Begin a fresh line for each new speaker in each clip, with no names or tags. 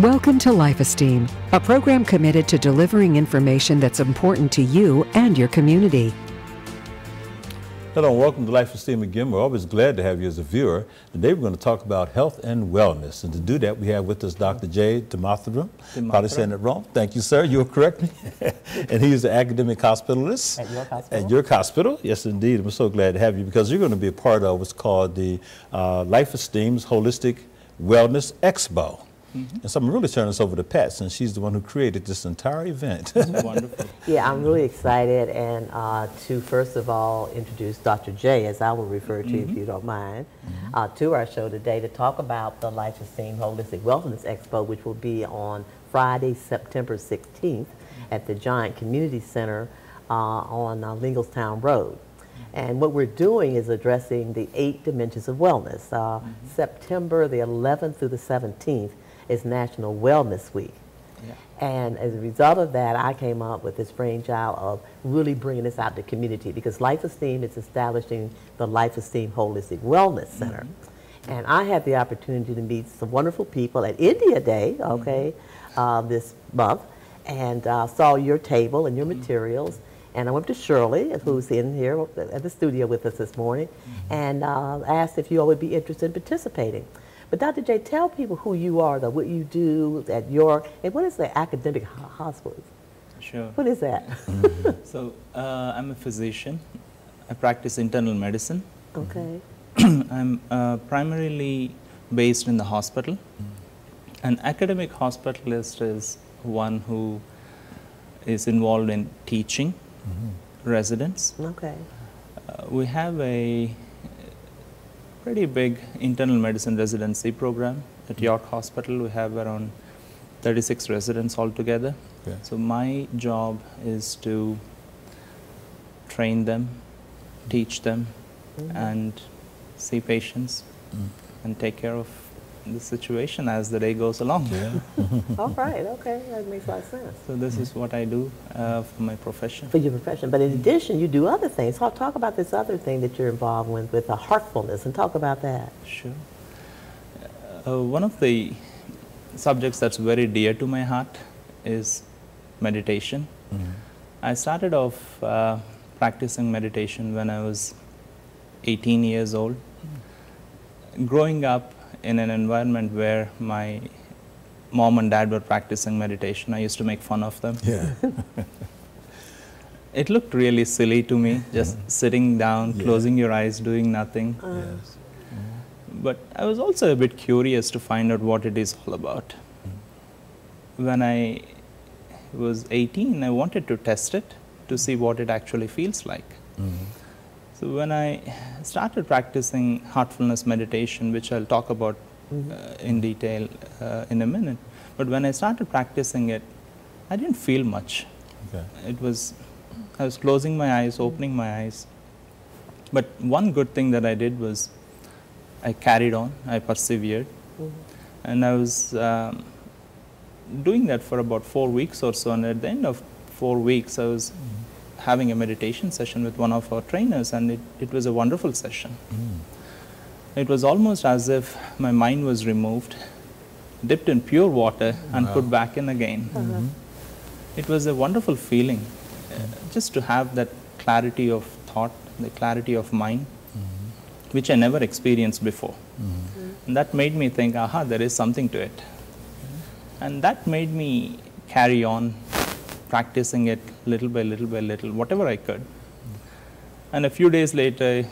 Welcome to Life Esteem, a program committed to delivering information that's important to you and your community.
Hello and welcome to Life Esteem again. We're always glad to have you as a viewer. Today we're going to talk about health and wellness. And to do that, we have with us Dr. Thimmapuram. Probably saying it wrong. Thank you, sir. You'll correct me. And he is the academic hospitalist.
At your hospital?
At your hospital. Yes, indeed. We're so glad to have you because you're going to be a part of what's called the Life Esteem's Holistic Wellness Expo. And so I'm really turning this over to Pat since she's the one who created this entire event.
Wonderful.
Yeah, I'm really excited and to first of all introduce Dr. J, as I will refer to if you don't mind, to our show today to talk about the Life Esteem Holistic Wellness Expo, which will be on Friday, September 16th at the Giant Community Center on Lingelstown Road. And what we're doing is addressing the 8 dimensions of wellness. September the 11th through the 17th is National Wellness Week. Yeah. And as a result of that, I came up with this brainchild of really bringing this out to the community because Life Esteem is establishing the Life Esteem Holistic Wellness Center. And I had the opportunity to meet some wonderful people at India Day, this month, and saw your table and your materials. And I went to Shirley, who's in here at the studio with us this morning, and asked if you all would be interested in participating. But Dr. J, tell people who you are, though, what you do at your, and what is the academic hospital?
Sure.
What is that?
So, I'm a physician. I practice internal medicine.
Okay.
I'm primarily based in the hospital. An academic hospitalist is one who is involved in teaching residents.
Okay.
We have a pretty big internal medicine residency program at York Hospital. We have around 36 residents altogether. Okay. So my job is to train them, teach them, and see patients and take care of the situation as the day goes along.
Yeah.
All right, okay, that makes a lot of sense.
So this is what I do for my profession.
For your profession, but in addition, you do other things. Talk about this other thing that you're involved with Heartfulness, and talk about that.
Sure. One of the subjects that's very dear to my heart is meditation. I started off practicing meditation when I was 18 years old. Growing up in an environment where my mom and dad were practicing meditation, I used to make fun of them.
Yeah.
It looked really silly to me, just sitting down, closing your eyes, doing nothing.
Yes.
But I was also a bit curious to find out what it is all about. When I was 18, I wanted to test it to see what it actually feels like. So when I started practicing heartfulness meditation, which I'll talk about in detail in a minute, but when I started practicing it, I didn't feel much. Okay. I was closing my eyes, opening my eyes. But one good thing that I did was I carried on, I persevered, and I was doing that for about 4 weeks or so, and at the end of 4 weeks, I was having a meditation session with one of our trainers, and it was a wonderful session. It was almost as if my mind was removed, dipped in pure water, and put back in again. It was a wonderful feeling, just to have that clarity of thought, the clarity of mind, which I never experienced before. And that made me think, aha, there is something to it. And that made me carry on practicing it little by little by little, whatever I could. And a few days later,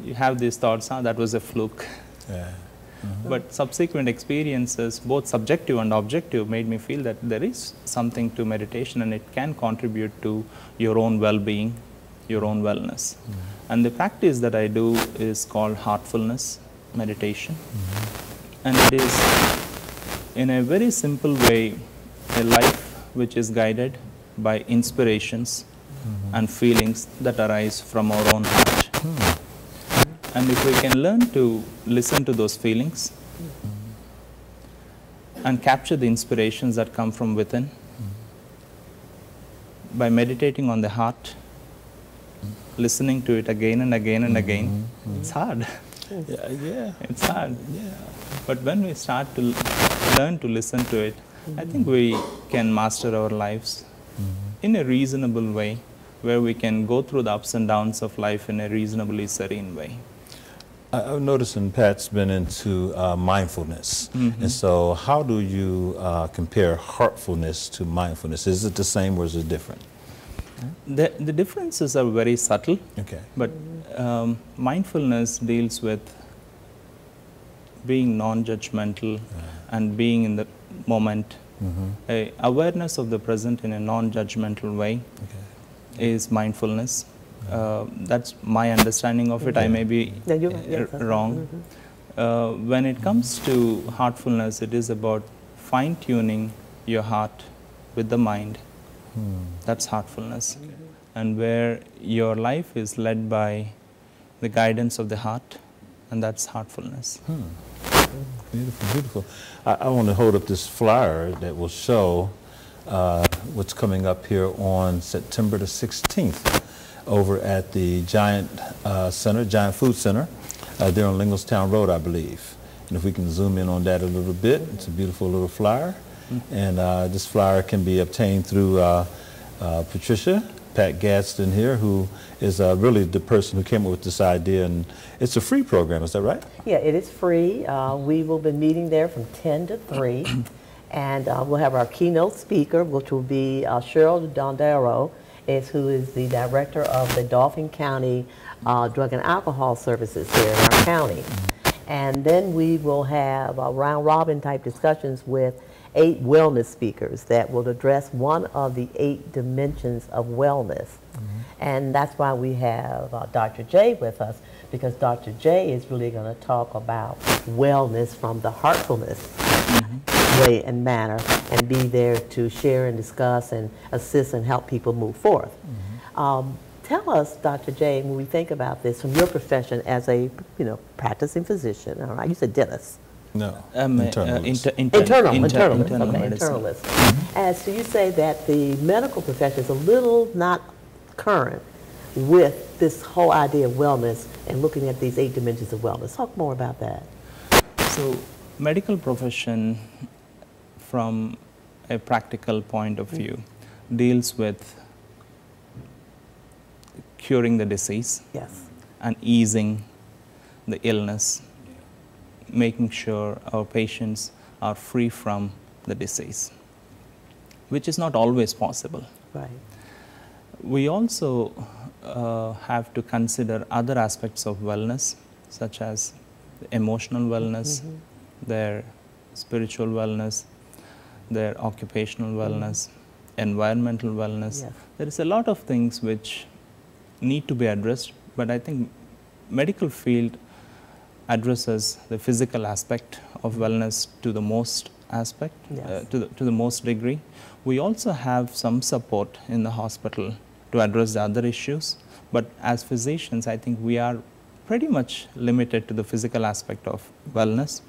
you have these thoughts, that was a fluke.
Yeah.
But subsequent experiences, both subjective and objective, made me feel that there is something to meditation and it can contribute to your own well-being, your own wellness. And the practice that I do is called Heartfulness meditation. And it is, in a very simple way, a life which is guided by inspirations and feelings that arise from our own heart. And if we can learn to listen to those feelings and capture the inspirations that come from within by meditating on the heart, listening to it again and again and again, it's hard.
Yeah.
It's hard.
Yeah.
But when we start to learn to listen to it I think we can master our lives in a reasonable way, where we can go through the ups and downs of life in a reasonably serene way.
I've noticed, and Pat's been into mindfulness. And so how do you compare heartfulness to mindfulness? Is it the same or is it different?
The differences are very subtle,
Okay.
but mindfulness deals with being non-judgmental and being in the moment. A awareness of the present in a non-judgmental way is mindfulness. That's my understanding of it. I may be wrong. When it comes to heartfulness, it is about fine-tuning your heart with the mind. That's heartfulness. And where your life is led by the guidance of the heart, and that's heartfulness.
Beautiful, beautiful. I want to hold up this flyer that will show what's coming up here on September the 16th over at the Giant Food Center there on Linglestown Road, I believe. And if we can zoom in on that a little bit, it's a beautiful little flyer. And this flyer can be obtained through Patricia, Pat Gadsden here, who is really the person who came up with this idea. And it's a free program, is that right?
Yeah, it is free. We will be meeting there from 10 to 3. And we'll have our keynote speaker, which will be Cheryl Dondero, who is the director of the Dauphin County Drug and Alcohol Services here in our county. And then we will have round-robin type discussions with 8 wellness speakers that will address one of the 8 dimensions of wellness. And that's why we have Dr. J with us, because Dr. J is really going to talk about wellness from the heartfulness way and manner, and be there to share and discuss and assist and help people move forth. Tell us, Dr. J, when we think about this from your profession as a practicing physician, all right, you said dentist.
No,
Internalist.
Internalist. And so you say that the medical profession is a little not current with this whole idea of wellness and looking at these 8 dimensions of wellness. Talk more about that.
So, medical profession, from a practical point of view, deals with curing the disease and easing the illness, making sure our patients are free from the disease, which is not always possible.
Right.
We also have to consider other aspects of wellness, such as emotional wellness, their spiritual wellness, their occupational wellness, environmental wellness. There is a lot of things which need to be addressed, but I think medical field addresses the physical aspect of wellness to the most aspect, to the most degree. We also have some support in the hospital to address the other issues, but as physicians, I think we are pretty much limited to the physical aspect of wellness.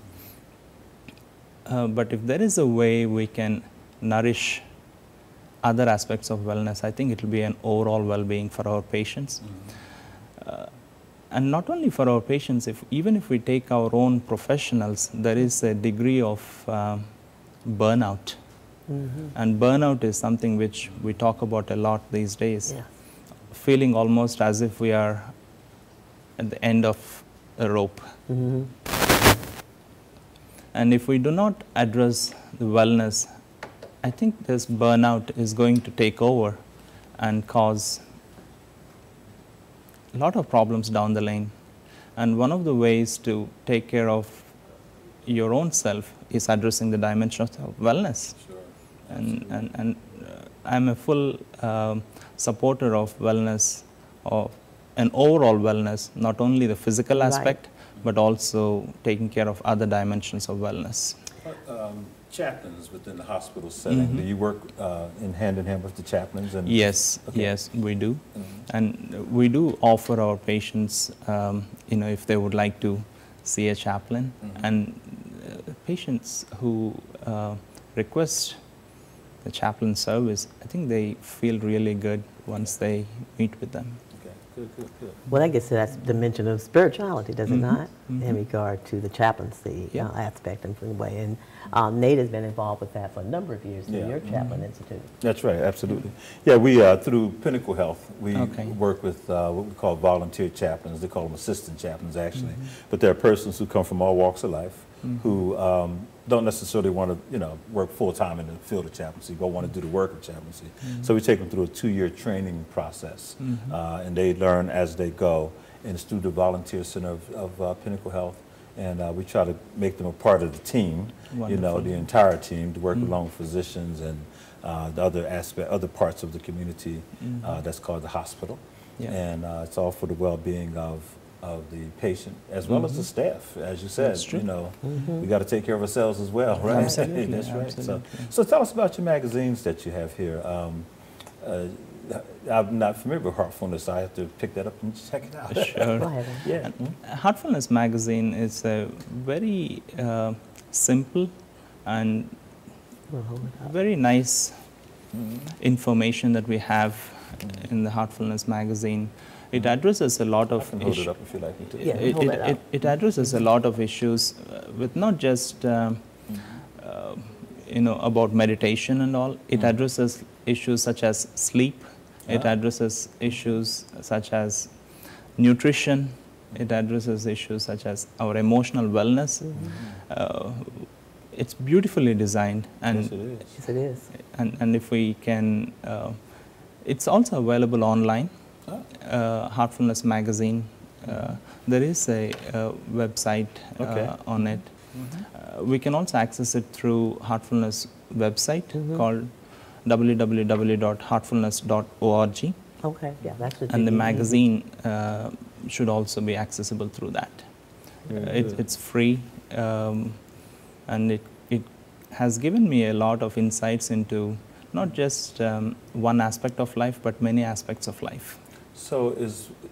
But if there is a way we can nourish other aspects of wellness, I think it will be an overall well-being for our patients. And not only for our patients, even if we take our own professionals, there is a degree of burnout. And burnout is something which we talk about a lot these days. Feeling almost as if we are at the end of a rope. And if we do not address the wellness, I think this burnout is going to take over and cause a lot of problems down the lane. And one of the ways to take care of your own self is addressing the dimensions of wellness. And I'm a full supporter of wellness, of an overall wellness, not only the physical aspect, but also taking care of other dimensions of wellness.
Chaplains within the hospital setting, do you work in hand with the chaplains? And
yes, yes, we do. And we do offer our patients, if they would like to see a chaplain. And patients who request the chaplain service, I think they feel really good once they meet with them.
Good.
Well, that gets to that dimension of spirituality, does it not? In regard to the chaplaincy aspect and the way. And Nate has been involved with that for a number of years through your chaplain institute.
That's right, absolutely. Yeah, we, through Pinnacle Health, we work with what we call volunteer chaplains. They call them assistant chaplains, actually. But they're persons who come from all walks of life, who don't necessarily want to, you know, work full-time in the field of chaplaincy, but want to do the work of chaplaincy. So we take them through a 2-year training process, and they learn as they go. And it's through the volunteer center of Pinnacle Health, and we try to make them a part of the team, you know, the entire team, to work along with physicians and the other parts of the community. That's called the hospital, and it's all for the well-being of the patient as well as the staff. As you said, you know, we got to take care of ourselves as well, right?
Absolutely.
That's right.
Absolutely.
So tell us about your magazines that you have here. I'm not familiar with Heartfulness. I have to pick that up and check it out.
Sure.
Go ahead.
Yeah.
Heartfulness magazine is a very simple and very nice information that we have in the Heartfulness magazine. It addresses a lot of
I can hold it up if you like me to.
Yeah.
it addresses a lot of issues with not just you know, about meditation and all. It addresses issues such as sleep. It addresses issues such as nutrition. It addresses issues such as our emotional wellness. It's beautifully designed, and
Yes, it is.
Yes, it is.
and if we can, it's also available online. Heartfulness magazine. There is a website on it. We can also access it through Heartfulness website called www.heartfulness.org.
Okay, yeah, that's what
And the magazine should also be accessible through that. It's free, and it has given me a lot of insights into not just one aspect of life, but many aspects of life.
So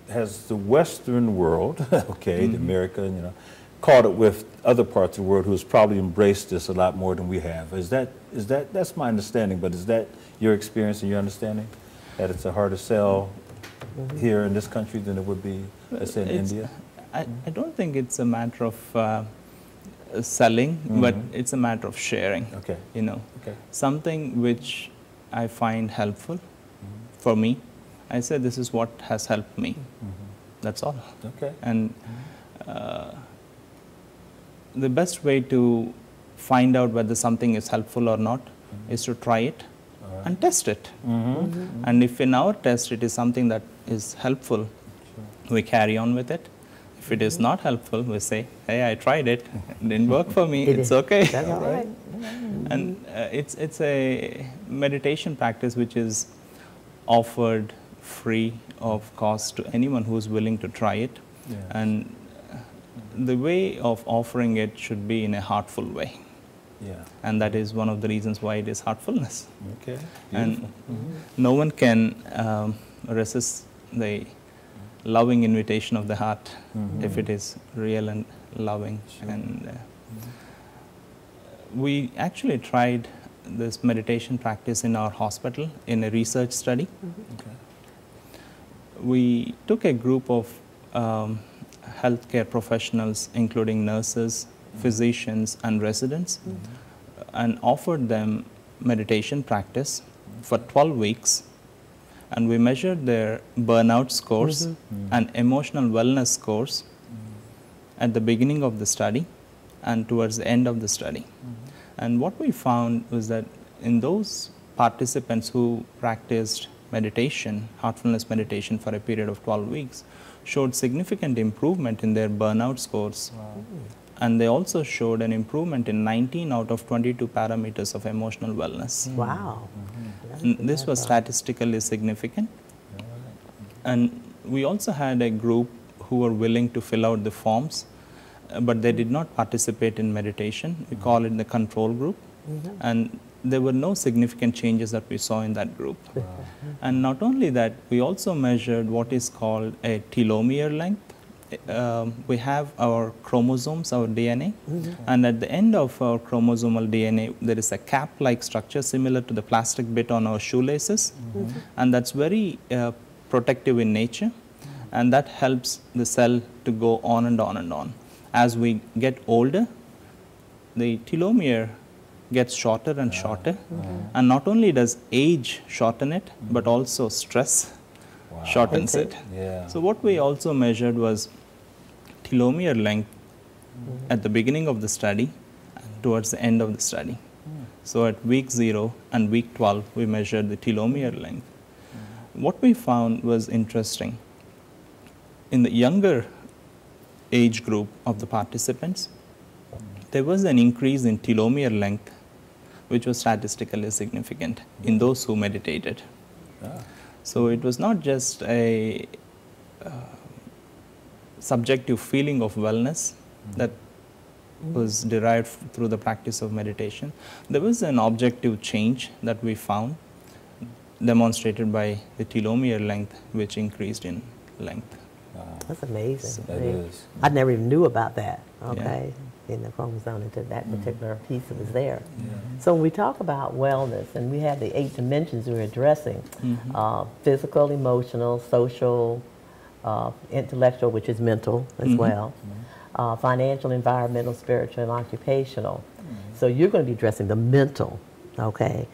has the Western world, the America, you know, caught it with other parts of the world who has probably embraced this a lot more than we have? That's my understanding, but is that your experience and your understanding, that it's a harder sell here in this country than it would be, let's say, in India?
I don't think it's a matter of selling, but it's a matter of sharing.
Okay.
You know, something which I find helpful for me, I say this is what has helped me. That's all.
Okay.
And the best way to find out whether something is helpful or not is to try it and test it. And if in our test it is something that is helpful, we carry on with it. If it is not helpful, we say, hey, I tried it, it didn't work for me, it's okay.
That's all right.
And it's a meditation practice which is offered free of cost to anyone who is willing to try it. And the way of offering it should be in a heartful way. And that is one of the reasons why it is heartfulness.
Okay.
And no one can resist the loving invitation of the heart if it is real and loving. And we actually tried this meditation practice in our hospital in a research study. We took a group of healthcare professionals, including nurses, physicians, and residents, and offered them meditation practice for 12 weeks. And we measured their burnout scores and emotional wellness scores at the beginning of the study and towards the end of the study. And what we found was that in those participants who practiced meditation, heartfulness meditation for a period of 12 weeks, showed significant improvement in their burnout scores. And they also showed an improvement in 19 out of 22 parameters of emotional wellness.
Wow.
And this was statistically significant. And we also had a group who were willing to fill out the forms, but they did not participate in meditation. We call it the control group. And there were no significant changes that we saw in that group. And not only that, we also measured what is called a telomere length. We have our chromosomes, our DNA, and at the end of our chromosomal DNA, there is a cap-like structure similar to the plastic bit on our shoelaces, and that's very protective in nature. and that helps the cell to go on and on and on. As we get older, the telomere gets shorter and shorter, and not only does age shorten it, but also stress shortens it.
Yeah.
So what we also measured was telomere length at the beginning of the study and towards the end of the study. So at week 0 and week 12, we measured the telomere length. What we found was interesting. In the younger age group of the participants, there was an increase in telomere length, which was statistically significant in those who meditated. So it was not just a subjective feeling of wellness that was derived through the practice of meditation. There was an objective change that we found, demonstrated by the telomere length, which increased in length.
That's amazing.
That is.
I never even knew about that, okay, in the chromosome into that particular piece that was there. So when we talk about wellness, and we have the 8 dimensions we're addressing, physical, emotional, social, intellectual, which is mental as well, financial, environmental, spiritual, and occupational. So you're going to be addressing the mental, okay,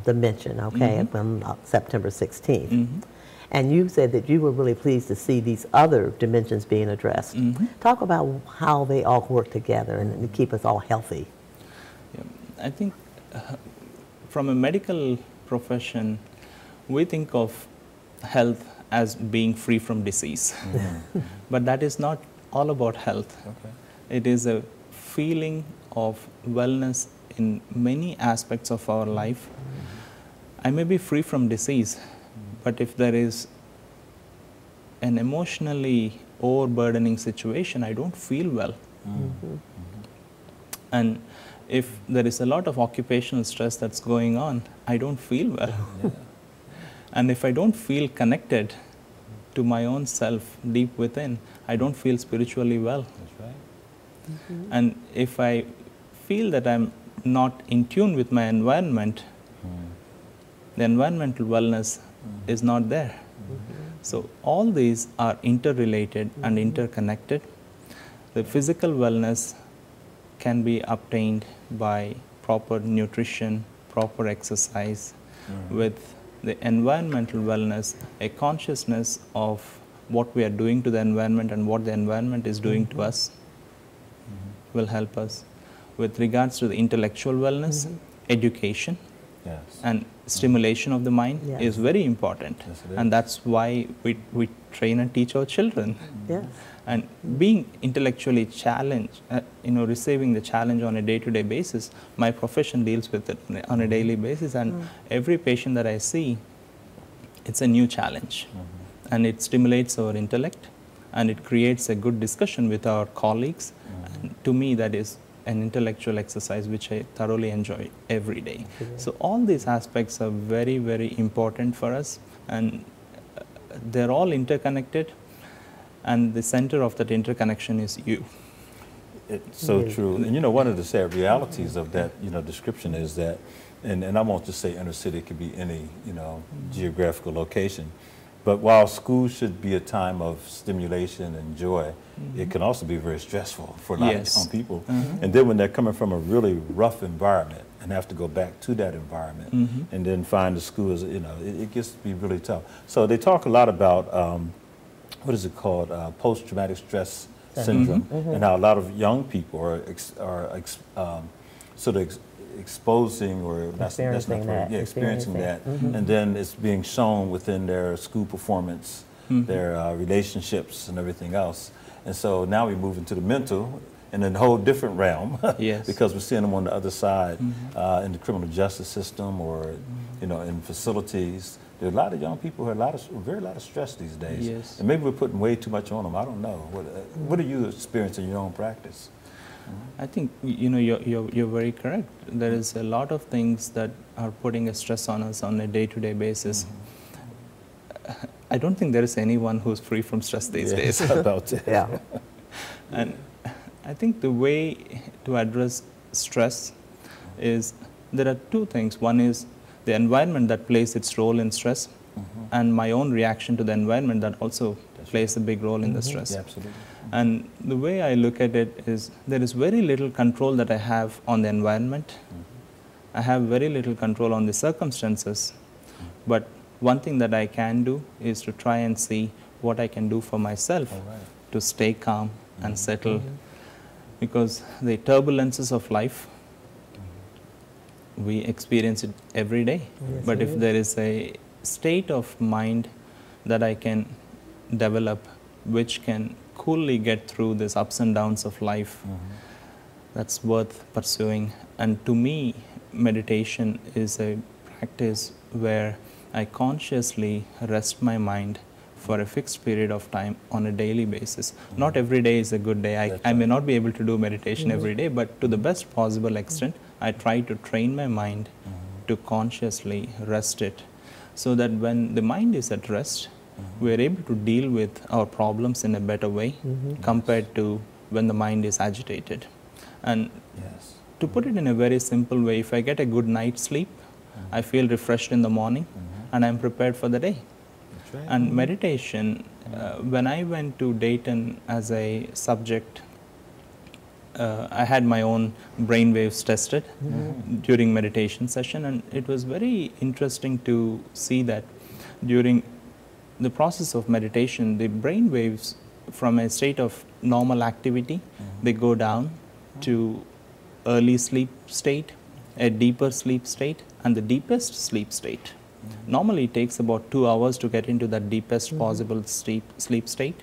dimension, okay, on September 16th. And you said that you were really pleased to see these other dimensions being addressed. Talk about how they all work together and to keep us all healthy.
I think from a medical profession, we think of health as being free from disease. But that is not all about health. It is a feeling of wellness in many aspects of our life. I may be free from disease, but if there is an emotionally overburdening situation, I don't feel well. And if there is a lot of occupational stress that's going on, I don't feel well. And if I don't feel connected to my own self deep within, I don't feel spiritually well.
That's right.
And if I feel that I'm not in tune with my environment, the environmental wellness is not there. So all these are interrelated and interconnected. The physical wellness can be obtained by proper nutrition, proper exercise, with the environmental wellness, a consciousness of what we are doing to the environment and what the environment is doing to us will help us. With regards to the intellectual wellness, education and stimulation of the mind is very important. And that's why we train and teach our children. And being intellectually challenged, receiving the challenge on a day-to-day basis, my profession deals with it on a daily basis, and every patient that I see, it's a new challenge. And it stimulates our intellect, and it creates a good discussion with our colleagues. And to me, that is an intellectual exercise which I thoroughly enjoy every day. So all these aspects are very, very important for us, and they're all interconnected. And the center of that interconnection is you.
It's so true. And one of the sad realities of that, description is that, and I won't just say inner city, it could be any, geographical location. But while school should be a time of stimulation and joy, it can also be very stressful for a lot of young people. And then when they're coming from a really rough environment and have to go back to that environment and then find the school, it gets to be really tough. So they talk a lot about what is it called, post-traumatic stress syndrome, and how a lot of young people are exposing or experiencing that, and then it's being shown within their school performance, their relationships and everything else. And so now we move into the mental in a whole different realm, because we're seeing them on the other side in the criminal justice system or in facilities. There are a lot of young who have a very lot of stress these days, and maybe we're putting way too much on them. I don't know. What are you experiencing in your own practice?
I think you're very correct. There is a lot of things that are putting a stress on us on a day-to-day basis. I don't think there is anyone who's free from stress these days.
About it.
And I think the way to address stress is there are two things. One is the environment that plays its role in stress, and my own reaction to the environment that also plays a big role in the stress.
Yeah, absolutely.
And the way I look at it is there is very little control that I have on the environment. I have very little control on the circumstances. But one thing that I can do is to try and see what I can do for myself to stay calm and settled. Because the turbulences of life, we experience it every day.
Yes,
but if there is a state of mind that I can develop which can coolly get through these ups and downs of life, that's worth pursuing. And to me, meditation is a practice where I consciously rest my mind for a fixed period of time on a daily basis. Not every day is a good day. I may not be able to do meditation every day, but to the best possible extent, I try to train my mind to consciously rest it, so that when the mind is at rest, we are able to deal with our problems in a better way compared to when the mind is agitated. And to put it in a very simple way, if I get a good night's sleep, I feel refreshed in the morning and I'm prepared for the day. And meditation, when I went to Dayton as a subject, I had my own brain waves tested during meditation session, and it was very interesting to see that during the process of meditation, the brain waves from a state of normal activity, they go down to early sleep state, a deeper sleep state, and the deepest sleep state. Normally it takes about 2 hours to get into that deepest possible sleep state.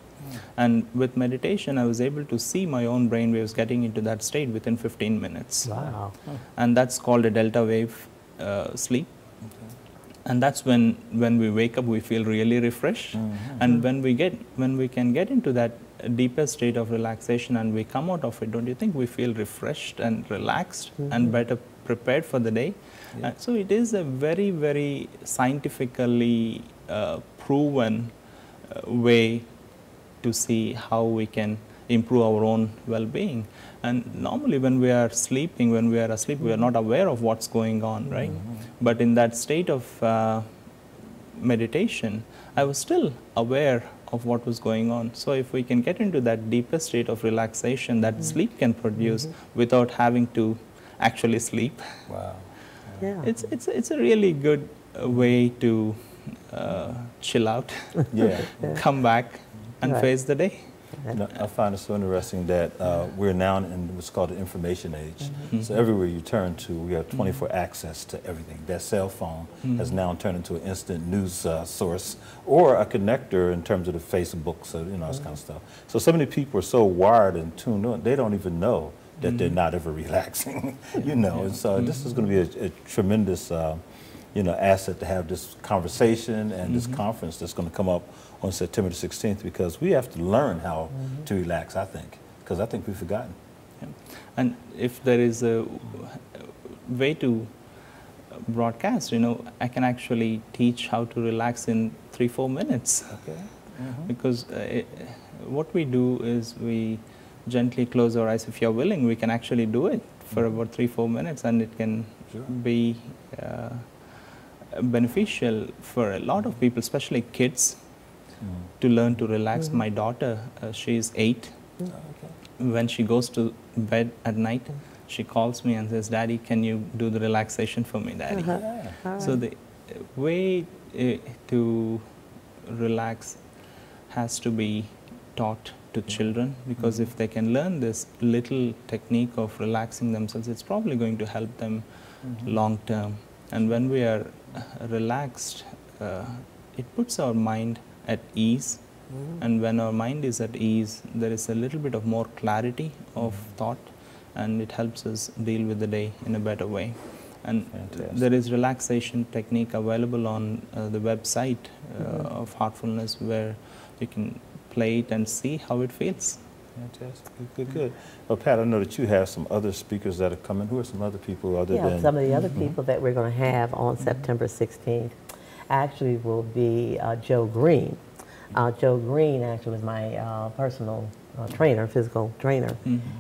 And with meditation, I was able to see my own brain waves getting into that state within 15 minutes.
Wow.
And that's called a delta wave sleep. And that's when we wake up, we feel really refreshed. And when we can get into that deepest state of relaxation and we come out of it, don't you think we feel refreshed and relaxed and better prepared for the day? So it is a very, very scientifically proven way to see how we can improve our own well-being. And normally when we are sleeping, when we are asleep, we are not aware of what's going on, right? But in that state of meditation, I was still aware of what was going on. So if we can get into that deepest state of relaxation that sleep can produce without having to actually sleep, it's a really good way to chill out, come back and face the day.
You know, I find it so interesting that we're now in what's called the information age. So everywhere you turn to, we have 24 access to everything. That cell phone has now turned into an instant news source or a connector in terms of the Facebook, so you know, this kind of stuff. So many people are so wired and tuned in, they don't even know that they're not ever relaxing. You know, and so this is going to be a tremendous you know, asset to have this conversation and this conference that's going to come up on September the 16th, because we have to learn how to relax, I think, because I think we've forgotten.
And if there is a way to broadcast, you know, I can actually teach how to relax in 3-4 minutes. Because what we do is we gently close our eyes. If you're willing, we can actually do it for about 3-4 minutes, and it can be beneficial for a lot of people, especially kids, to learn to relax. My daughter, she is 8. When she goes to bed at night, she calls me and says, "Daddy, can you do the relaxation for me, Daddy?" So the way to relax has to be taught to children, because if they can learn this little technique of relaxing themselves, it's probably going to help them long term. And when we are relaxed, it puts our mind at ease. And when our mind is at ease, there is a little bit of more clarity of thought, and it helps us deal with the day in a better way. And there is relaxation technique available on the website of Heartfulness, where you can play it and see how it feels.
Fantastic. Good. Well, Pat, I know that you have some other speakers that are coming. Who are some other people other than...
some of the other people that we're going to have on September 16th actually will be Joe Green. Joe Green actually is my personal trainer, physical trainer.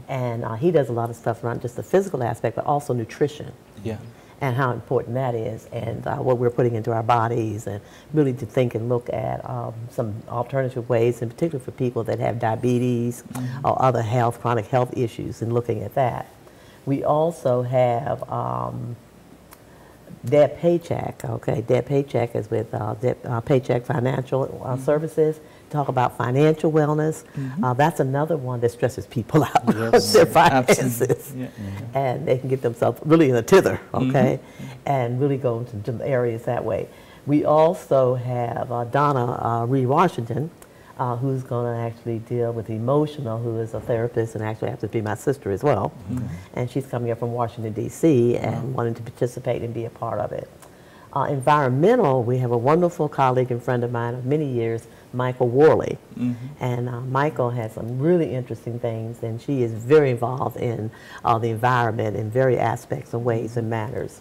And he does a lot of stuff around just the physical aspect, but also nutrition. and how important that is, and what we're putting into our bodies, and really to think and look at some alternative ways, in particular for people that have diabetes or other chronic health issues, and looking at that. We also have Debt Paycheck. Okay, Debt Paycheck is with Paycheck Financial Services. Talk about financial wellness. That's another one that stresses people out because their finances, and they can get themselves really in a tither. Okay, and really go into areas that way. We also have Donna Reed Washington, who's going to actually deal with emotional, who is a therapist and actually happens to be my sister as well. And she's coming up from Washington, D.C. and wanting to participate and be a part of it. Environmental, we have a wonderful colleague and friend of mine of many years, Michael Worley. And Michael has some really interesting things, and she is very involved in the environment in various aspects and ways and manners.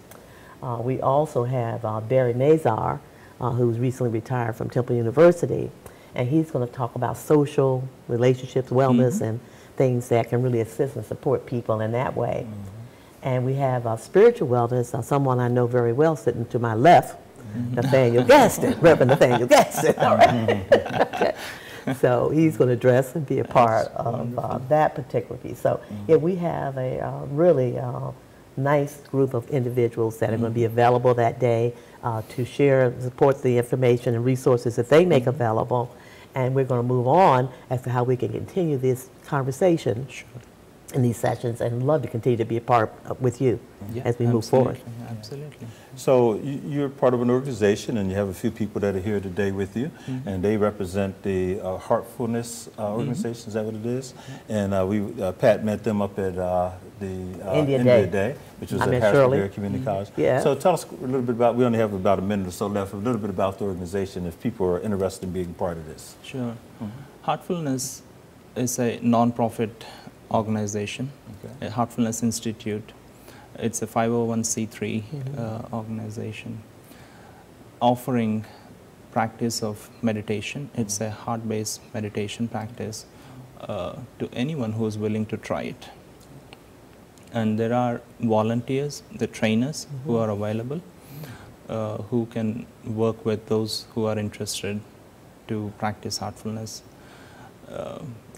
We also have Barry Nazar, who's recently retired from Temple University, and he's going to talk about social relationships, wellness, and things that can really assist and support people in that way. And we have spiritual wellness, someone I know very well sitting to my left, Nathaniel Gaston, Reverend Nathaniel Gaston. All right. Okay. So he's going to address and be a part of that particular piece. So yeah, we have a really nice group of individuals that are going to be available that day to share and support the information and resources that they make available. And we're going to move on as to how we can continue this conversation in these sessions, and love to continue to be a part with you as we move forward.
Absolutely.
So you're part of an organization, and you have a few people that are here today with you, and they represent the Heartfulness organization. Is that what it is? And Pat met them up at the India Day, which was at Harrisburg Community College. So tell us a little bit about, we only have about a minute or so left, a little bit about the organization if people are interested in being part of this.
Sure. Heartfulness is a non-profit organization, a Heartfulness Institute. It's a 501c3 organization offering practice of meditation. It's a heart-based meditation practice to anyone who is willing to try it. And there are volunteers, the trainers who are available, who can work with those who are interested to practice heartfulness.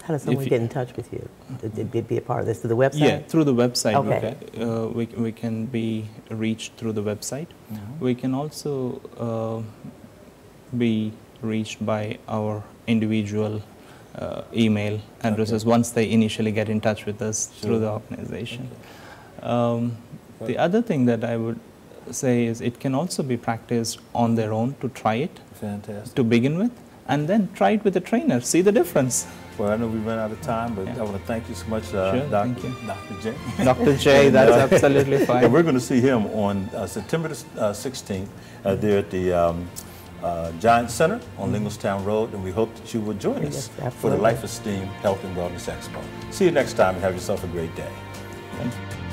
How does someone get in touch with you to be a part of this? Through the website?
Yeah, through the website.
Okay.
We can be reached through the website. We can also be reached by our individual email addresses once they initially get in touch with us through the organization. The other thing that I would say is it can also be practiced on their own to try it, to begin with, and then try it with a trainer, see the difference.
Well, I know we ran out of time, but I want to thank you so much, Dr. J.
Dr. J, that's absolutely fine.
And we're going to see him on September 16th there at the Giant Center on Linglestown Road, and we hope that you will join us for the Life Esteem Health and Wellness Expo. See you next time, and have yourself a great day.
Thank you.